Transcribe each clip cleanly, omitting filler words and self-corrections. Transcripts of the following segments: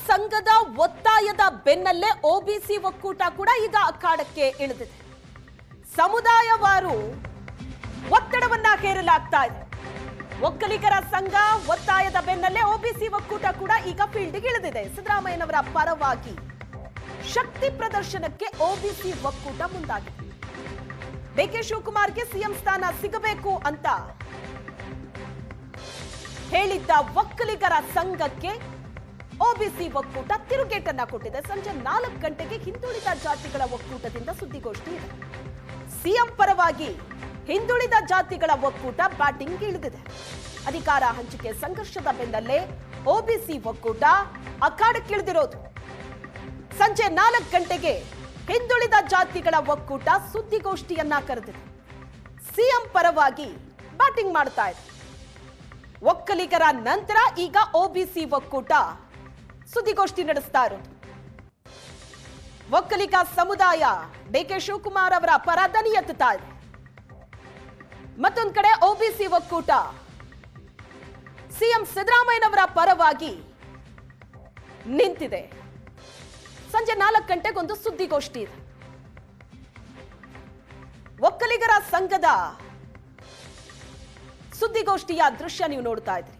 ಸಂಘದ ಒತ್ತಾಯದ ಬೆನ್ನಲ್ಲೇ ಒಬಿಸಿ ಒಕ್ಕೂಟ ಕೂಡ ಈಗ ಅಖಾಡಕ್ಕೆ ಇಳಿದಿದೆ. ಸಮುದಾಯವಾರು ಒತ್ತಡವನ್ನ ಹೇರಲಾಗ್ತಾ ಇದೆ. ಒಕ್ಕಲಿಗರ ಸಂಘ ಒತ್ತಾಯದ ಬೆನ್ನಲ್ಲೇ ಒಬಿಸಿ ಒಕ್ಕೂಟ ಕೂಡ ಈಗ ಫೀಲ್ಡ್ಗೆ ಇಳಿದಿದೆ. ಸಿದ್ದರಾಮಯ್ಯನವರ ಪರವಾಗಿ ಶಕ್ತಿ ಪ್ರದರ್ಶನಕ್ಕೆ ಒಬಿಸಿ ಒಕ್ಕೂಟ ಮುಂದಾಗಿದೆ. ಡಿಕೆ ಶಿವಕುಮಾರ್ಗೆ ಸಿಎಂ ಸ್ಥಾನ ಸಿಗಬೇಕು ಅಂತ ಹೇಳಿದ್ದ ಒಕ್ಕಲಿಗರ ಸಂಘಕ್ಕೆ ಒಬಿಸಿ ಒಕ್ಕೂಟ ತಿರುಗೇಟನ್ನ ಕೊಟ್ಟಿದೆ. ಸಂಜೆ 4 ಗಂಟೆಗೆ ಹಿಂದುಳಿದ ಜಾತಿಗಳ ಒಕ್ಕೂಟದಿಂದ ಸುದ್ದಿಗೋಷ್ಠಿ ಇದೆ. ಸಿಎಂ ಪರವಾಗಿ ಹಿಂದುಳಿದ ಜಾತಿಗಳ ಒಕ್ಕೂಟ ಬ್ಯಾಟಿಂಗ್ ಇಳಿದಿದೆ. ಅಧಿಕಾರ ಹಂಚಿಕೆ ಸಂಘರ್ಷದ ಬೆನ್ನಲ್ಲೇ ಒಬಿಸಿ ಒಕ್ಕೂಟ ಅಖಾಡಕ್ಕಿಳಿದಿರೋದು. ಸಂಜೆ 4 ಗಂಟೆಗೆ ಹಿಂದುಳಿದ ಜಾತಿಗಳ ಒಕ್ಕೂಟ ಸುದ್ದಿಗೋಷ್ಠಿಯನ್ನ ಕರೆದಿದೆ. ಸಿಎಂ ಪರವಾಗಿ ಬ್ಯಾಟಿಂಗ್ ಮಾಡ್ತಾ ಇದೆ. ಒಕ್ಕಲಿಗರ ನಂತರ ಈಗ ಒಬಿಸಿ ಒಕ್ಕೂಟ ಸುದ್ದಿಗೋಷ್ಠಿ ನಡೆಸ್ತಾ ಇರೋದು. ಒಕ್ಕಲಿಗ ಸಮುದಾಯ ಡಿಕೆ ಶಿವಕುಮಾರ್ ಅವರ ಪರ ದನಿ ಎತ್ತುತ್ತಾ ಇದೆ. ಮತ್ತೊಂದು ಕಡೆ ಒಬಿಸಿ ಒಕ್ಕೂಟ ಸಿಎಂ ಸಿದ್ದರಾಮಯ್ಯನವರ ಪರವಾಗಿ ನಿಂತಿದೆ. ಸಂಜೆ 4 ಗಂಟೆಗೊಂದು ಸುದ್ದಿಗೋಷ್ಠಿ ಇದೆ. ಒಕ್ಕಲಿಗರ ಸಂಘದ ಸುದ್ದಿಗೋಷ್ಠಿಯ ದೃಶ್ಯ ನೀವು ನೋಡ್ತಾ ಇದ್ರಿ.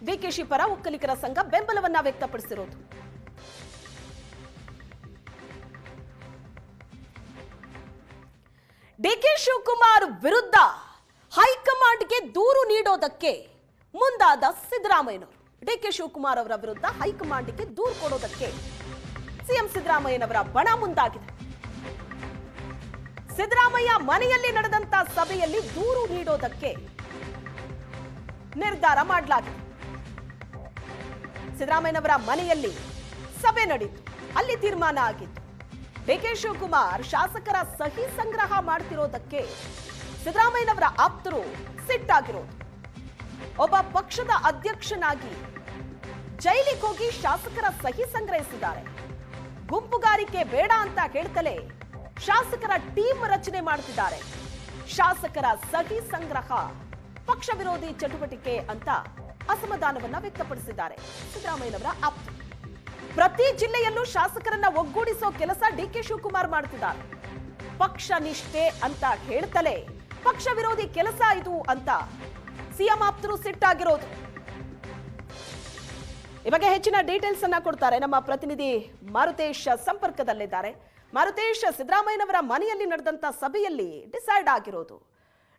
ಡಿಕೆಶಿ ಪರ ಒಕ್ಕಲಿಗರ ಸಂಘ ಬೆಂಬಲವನ್ನ ವ್ಯಕ್ತಪಡಿಸಿರೋದು. ಡಿಕೆ ಶಿವಕುಮಾರ್ ವಿರುದ್ಧ ಹೈಕಮಾಂಡ್ಗೆ ದೂರು ನೀಡೋದಕ್ಕೆ ಮುಂದಾದ ಸಿದ್ದರಾಮಯ್ಯನವರು. ಡಿಕೆ ಶಿವಕುಮಾರ್ ಅವರ ವಿರುದ್ಧ ಹೈಕಮಾಂಡ್ಗೆ ದೂರು ಕೊಡೋದಕ್ಕೆ ಸಿಎಂ ಸಿದ್ದರಾಮಯ್ಯನವರ ಬಣ ಮುಂದಾಗಿದೆ. ಸಿದ್ದರಾಮಯ್ಯ ಮನೆಯಲ್ಲಿ ನಡೆದಂತ ಸಭೆಯಲ್ಲಿ ದೂರು ನೀಡೋದಕ್ಕೆ ನಿರ್ಧಾರ ಮಾಡಲಾಗಿದೆ. ಸಿದ್ದರಾಮಯ್ಯನವರ ಮನೆಯಲ್ಲಿ ಸಭೆ ನಡೆಯಿತು. ಅಲ್ಲಿ ತೀರ್ಮಾನ ಆಗಿತ್ತು. ಡಿಕೆ ಶಿವಕುಮಾರ್ ಶಾಸಕರ ಸಹಿ ಸಂಗ್ರಹ ಮಾಡ್ತಿರೋದಕ್ಕೆ ಸಿದ್ದರಾಮಯ್ಯನವರ ಆಪ್ತರು ಸಿಟ್ಟಾಗಿರೋದು. ಒಬ್ಬ ಪಕ್ಷದ ಅಧ್ಯಕ್ಷನಾಗಿ ಜೈಲಿಗೆ ಹೋಗಿ ಶಾಸಕರ ಸಹಿ ಸಂಗ್ರಹಿಸಿದ್ದಾರೆ. ಗುಂಪುಗಾರಿಕೆ ಬೇಡ ಅಂತ ಹೇಳ್ತಲೇ ಶಾಸಕರ ಟೀಮ್ ರಚನೆ ಮಾಡ್ತಿದ್ದಾರೆ. ಶಾಸಕರ ಸಹಿ ಸಂಗ್ರಹ ಪಕ್ಷ ವಿರೋಧಿ ಚಟುವಟಿಕೆ ಅಂತ ಅಸಮಾಧಾನವನ್ನ ವ್ಯಕ್ತಪಡಿಸಿದ್ದಾರೆ ಸಿದ್ದರಾಮಯ್ಯನವರ ಆಪ್ತರು. ಪ್ರತಿ ಜಿಲ್ಲೆಯಲ್ಲೂ ಶಾಸಕರನ್ನ ಒಗ್ಗೂಡಿಸೋ ಕೆಲಸ ಡಿಕೆ ಶಿವಕುಮಾರ್ ಮಾಡ್ತಿದ್ದಾರೆ. ಪಕ್ಷ ನಿಷ್ಠೆ ಅಂತ ಹೇಳ್ತಲೇ ಪಕ್ಷ ವಿರೋಧಿ ಕೆಲಸ ಇದು ಅಂತ ಸಿಎಂ ಆಪ್ತರು ಸಿಟ್ಟಾಗಿರೋದು. ಈ ಬಗ್ಗೆ ಹೆಚ್ಚಿನ ಡೀಟೇಲ್ಸ್ ಅನ್ನ ಕೊಡ್ತಾರೆ ನಮ್ಮ ಪ್ರತಿನಿಧಿ ಮಾರುತೇಶ್ ಸಂಪರ್ಕದಲ್ಲಿದ್ದಾರೆ. ಮಾರುತೇಶ್, ಸಿದ್ದರಾಮಯ್ಯನವರ ಮನೆಯಲ್ಲಿ ನಡೆದಂತ ಸಭೆಯಲ್ಲಿ ಡಿಸೈಡ್ ಆಗಿರೋದು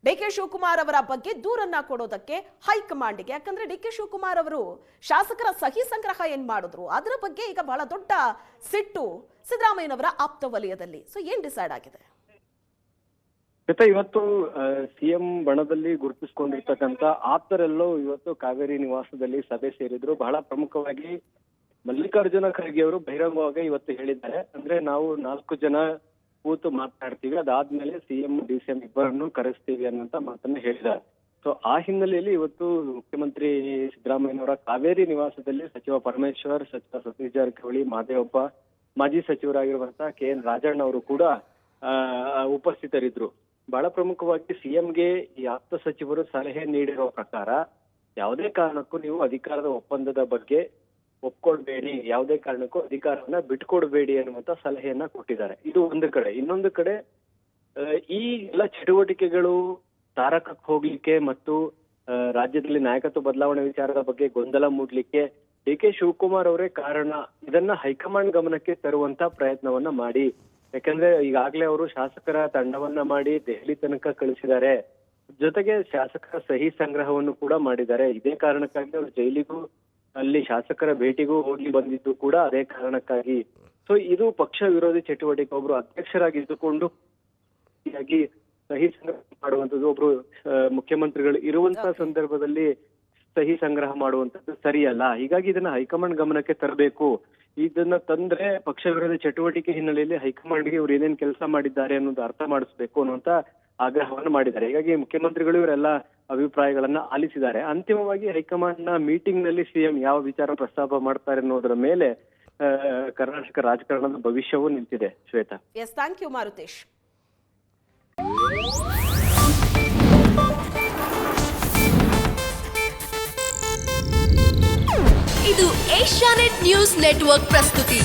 ಡಿಕೆ ಶಿವಕುಮಾರ್ ಅವರ ಬಗ್ಗೆ ದೂರನ್ನ ಕೊಡೋದಕ್ಕೆ ಹೈಕಮಾಂಡ್ಗೆ. ಯಾಕಂದ್ರೆ ಡಿಕೆ ಶಿವಕುಮಾರ್ ಅವರು ಶಾಸಕರ ಸಹಿ ಸಂಗ್ರಹ ಏನ್ ಮಾಡಿದ್ರು ಅದರ ಬಗ್ಗೆ ಈಗ ಬಹಳ ದೊಡ್ಡ ಸಿಟ್ಟು ಸಿದ್ದರಾಮಯ್ಯನವರ ಆಪ್ತ ವಲಯದಲ್ಲಿ. ಸೊ ಏನ್ ಡಿಸೈಡ್ ಆಗಿದೆ? ಇವತ್ತು ಸಿಎಂ ಬಣದಲ್ಲಿ ಗುರುತಿಸಿಕೊಂಡಿರ್ತಕ್ಕಂಥ ಆಪ್ತರೆಲ್ಲೋ ಇವತ್ತು ಕಾವೇರಿ ನಿವಾಸದಲ್ಲಿ ಸಭೆ ಸೇರಿದ್ರು. ಬಹಳ ಪ್ರಮುಖವಾಗಿ ಮಲ್ಲಿಕಾರ್ಜುನ ಖರ್ಗೆ ಅವರು ಬಹಿರಂಗವಾಗಿ ಇವತ್ತು ಹೇಳಿದ್ದಾರೆ. ಅಂದ್ರೆ ನಾವು 4 ಜನ ಕೂತು ಮಾತನಾಡ್ತೀವಿ, ಅದಾದ್ಮೇಲೆ ಸಿಎಂ ಡಿಸಿಎಂ ಇಬ್ಬರನ್ನು ಕರೆಸ್ತೀವಿ ಅನ್ನುವಂತ ಮಾತನ್ನ ಹೇಳಿದ್ದಾರೆ. ಸೊ ಆ ಹಿನ್ನೆಲೆಯಲ್ಲಿ ಇವತ್ತು ಮುಖ್ಯಮಂತ್ರಿ ಸಿದ್ದರಾಮಯ್ಯನವರ ಕಾವೇರಿ ನಿವಾಸದಲ್ಲಿ ಸಚಿವ ಪರಮೇಶ್ವರ್, ಸಚಿವ ಸತೀಶ್ ಜಾರಕಿಹೊಳಿ, ಮಾದೇವಪ್ಪ, ಮಾಜಿ ಸಚಿವರಾಗಿರುವಂತಹ KN ರಾಜಣ್ಣ ಅವರು ಕೂಡ ಉಪಸ್ಥಿತರಿದ್ರು. ಬಹಳ ಪ್ರಮುಖವಾಗಿ ಸಿಎಂಗೆ ಈ ಆಪ್ತ ಸಚಿವರು ಸಲಹೆ ನೀಡಿರೋ ಪ್ರಕಾರ ಯಾವುದೇ ಕಾರಣಕ್ಕೂ ನೀವು ಅಧಿಕಾರದ ಒಪ್ಪಂದದ ಬಗ್ಗೆ ಒಪ್ಕೊಳ್ಬೇಡಿ, ಯಾವುದೇ ಕಾರಣಕ್ಕೂ ಅಧಿಕಾರವನ್ನ ಬಿಟ್ಕೊಡ್ಬೇಡಿ ಅನ್ನುವಂತ ಸಲಹೆಯನ್ನ ಕೊಟ್ಟಿದ್ದಾರೆ. ಇದು ಒಂದು ಕಡೆ. ಇನ್ನೊಂದು ಕಡೆ ಈ ಎಲ್ಲ ಚಟುವಟಿಕೆಗಳು ತಾರಕಕ್ಕೆ ಹೋಗ್ಲಿಕ್ಕೆ ಮತ್ತು ರಾಜ್ಯದಲ್ಲಿ ನಾಯಕತ್ವ ಬದಲಾವಣೆ ವಿಚಾರದ ಬಗ್ಗೆ ಗೊಂದಲ ಮೂಡ್ಲಿಕ್ಕೆ ಡಿಕೆ ಶಿವಕುಮಾರ್ ಅವರೇ ಕಾರಣ. ಇದನ್ನ ಹೈಕಮಾಂಡ್ ಗಮನಕ್ಕೆ ತರುವಂತ ಪ್ರಯತ್ನವನ್ನ ಮಾಡಿ. ಯಾಕಂದ್ರೆ ಈಗಾಗಲೇ ಅವರು ಶಾಸಕರ ತಂಡವನ್ನ ಮಾಡಿ ದೆಹಲಿ ತನಕ ಕಳಿಸಿದ್ದಾರೆ. ಜೊತೆಗೆ ಶಾಸಕರ ಸಹಿ ಸಂಗ್ರಹವನ್ನು ಕೂಡ ಮಾಡಿದ್ದಾರೆ. ಇದೇ ಕಾರಣಕ್ಕಾಗಿ ಅವರು ಜೈಲಿಗೂ ಅಲ್ಲಿ ಶಾಸಕರ ಭೇಟಿಗೂ ಹೋಗಿ ಬಂದಿದ್ದು ಕೂಡ ಅದೇ ಕಾರಣಕ್ಕಾಗಿ. ಸೊ ಇದು ಪಕ್ಷ ವಿರೋಧಿ ಚಟುವಟಿಕೆ. ಒಬ್ರು ಅಧ್ಯಕ್ಷರಾಗಿದ್ದುಕೊಂಡು ಸಹಿ ಸಂಗ್ರಹ ಮಾಡುವಂತದ್ದು, ಒಬ್ರು ಮುಖ್ಯಮಂತ್ರಿಗಳು ಇರುವಂತಹ ಸಂದರ್ಭದಲ್ಲಿ ಸಹಿ ಸಂಗ್ರಹ ಮಾಡುವಂತದ್ದು ಸರಿಯಲ್ಲ. ಹೀಗಾಗಿ ಇದನ್ನ ಹೈಕಮಾಂಡ್ ಗಮನಕ್ಕೆ ತರಬೇಕು. ಇದನ್ನ ತಂದ್ರೆ ಪಕ್ಷ ವಿರೋಧಿ ಚಟುವಟಿಕೆ ಹಿನ್ನೆಲೆಯಲ್ಲಿ ಹೈಕಮಾಂಡ್ಗೆ ಇವ್ರು ಏನೇನ್ ಕೆಲಸ ಮಾಡಿದ್ದಾರೆ ಅನ್ನೋದು ಅರ್ಥ ಮಾಡಿಸ್ಬೇಕು ಅನ್ನುವಂತ ಆಗ್ರಹವನ್ನು ಮಾಡಿದ್ದಾರೆ. ಹೀಗಾಗಿ ಮುಖ್ಯಮಂತ್ರಿಗಳು ಇವರೆಲ್ಲ ಅಭಿಪ್ರಾಯಗಳನ್ನ ಆಲಿಸಿದ್ದಾರೆ. ಅಂತಿಮವಾಗಿ ಹೈಕಮಾಂಡ್ ನ ಮೀಟಿಂಗ್ ನಲ್ಲಿ ಸಿಎಂ ಯಾವ ವಿಚಾರ ಪ್ರಸ್ತಾಪ ಮಾಡ್ತಾರೆ ಅನ್ನೋದರ ಮೇಲೆ ಕರ್ನಾಟಕ ರಾಜಕಾರಣದ ಭವಿಷ್ಯವೂ ನಿಂತಿದೆ. Shweta. Yes, thank you Maruthesh. ಇದು ಏಷ್ಯಾನೆಟ್ ನ್ಯೂಸ್ ನೆಟ್ವರ್ಕ್ ಪ್ರಸ್ತುತಿ.